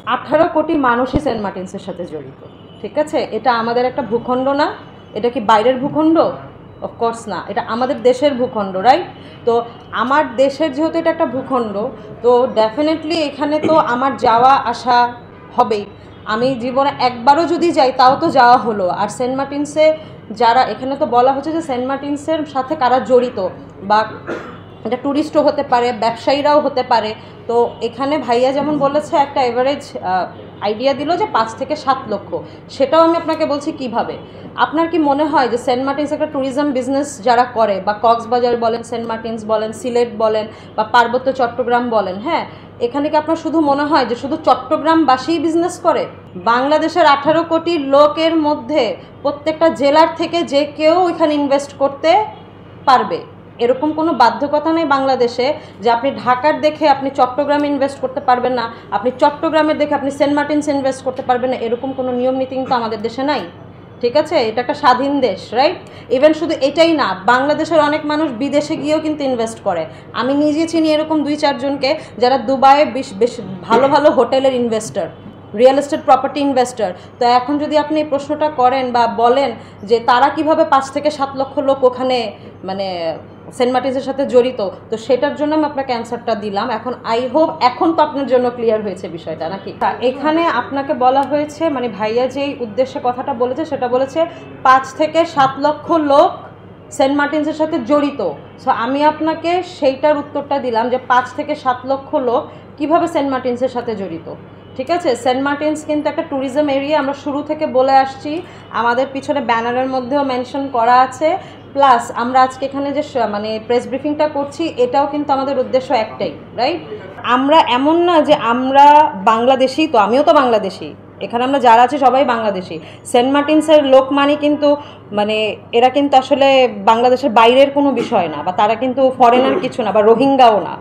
18 কোটি মানুষই সেন্ট মার্টিনসের সাথে জড়িত, ঠিক আছে? এটা আমাদের একটা ভূখণ্ড না? এটা কি বাইরের ভূখণ্ড? অফকোর্স না, এটা আমাদের দেশের ভূখণ্ড, রাইট? তো আমার দেশের যেহেতু এটা একটা ভূখণ্ড, তো ডেফিনেটলি এখানে তো আমার যাওয়া আসা হবেই। আমি জীবনে একবারও যদি যাই তাও তো যাওয়া হলো। আর সেন্ট মার্টিনসে যারা, এখানে তো বলা হচ্ছে যে সেন্ট মার্টিনসের সাথে কারা জড়িত, বা এটা ট্যুরিস্টও হতে পারে, ব্যবসায়ীরাও হতে পারে। তো এখানে ভাইয়া যেমন বলেছে একটা এভারেজ আইডিয়া দিল যে 5 থেকে 7 লক্ষ। সেটাও আমি আপনাকে বলছি কিভাবে। আপনার কি মনে হয় যে সেন্ট মার্টিনস একটা ট্যুরিজম বিজনেস যারা করে, বা কক্সবাজার বলেন, সেন্ট মার্টিনস বলেন, সিলেট বলেন, বা পার্বত্য চট্টগ্রাম বলেন, হ্যাঁ, এখানে কি আপনার শুধু মনে হয় যে শুধু চট্টগ্রামবাসীই বিজনেস করে? বাংলাদেশের 18 কোটি লোকের মধ্যে প্রত্যেকটা জেলার থেকে যে কেউ এখানে ইনভেস্ট করতে পারবে, এরকম কোনো বাধ্যকতা নেই বাংলাদেশে যে আপনি ঢাকার দেখে আপনি চট্টগ্রামে ইনভেস্ট করতে পারবেন না, আপনি চট্টগ্রামের দেখে আপনি সেন্ট মার্টিনস ইনভেস্ট করতে পারবেন না, এরকম কোনো নিয়ম নীতি কিন্তু আমাদের দেশে নাই, ঠিক আছে? এটা একটা স্বাধীন দেশ, রাইট? ইভেন শুধু এটাই না, বাংলাদেশের অনেক মানুষ বিদেশে গিয়েও কিন্তু ইনভেস্ট করে। আমি নিজে চিনি এরকম 2-4 জনকে যারা দুবাইয়ে বেশ ভালো ভালো হোটেলের investor, real estate property investor. তো এখন যদি আপনি এই প্রশ্নটা করেন বা বলেন যে তারা কিভাবে 5 থেকে 7 লক্ষ লোক ওখানে মানে সেন্ট মার্টিনসের সাথে জড়িত, তো সেটার জন্য আমি আপনাকে অ্যান্সারটা দিলাম। এখন আই হোপ এখন তো আপনার জন্য ক্লিয়ার হয়েছে বিষয়টা, নাকি? এখানে আপনাকে বলা হয়েছে, মানে ভাইয়া যেই উদ্দেশ্যে কথাটা বলেছে সেটা বলেছে 5 থেকে 7 লক্ষ লোক সেন্ট মার্টিনসের সাথে জড়িত। সো আমি আপনাকে সেইটার উত্তরটা দিলাম যে 5 থেকে 7 লক্ষ লোক কীভাবে সেন্ট মার্টিনসের সাথে জড়িত, ঠিক আছে? সেন্ট মার্টিনস কিন্তু একটা ট্যুরিজম এরিয়া, আমরা শুরু থেকে বলে আসছি, আমাদের পিছনে ব্যানারের মধ্যেও মেনশন করা আছে। প্লাস আমরা আজকে এখানে যে মানে প্রেস ব্রিফিংটা করছি, এটাও কিন্তু আমাদের উদ্দেশ্য একটাই, রাইট? আমরা এমন না যে আমরা বাংলাদেশি, তো আমিও তো বাংলাদেশি, এখানে আমরা যারা আছি সবাই বাংলাদেশি। সেন্ট মার্টিনসের লোক মানে কিন্তু মানে এরা কিন্তু আসলে বাংলাদেশের বাইরের কোনো বিষয় না, বা তারা কিন্তু ফরেনার কিছু না, বা রোহিঙ্গাও না।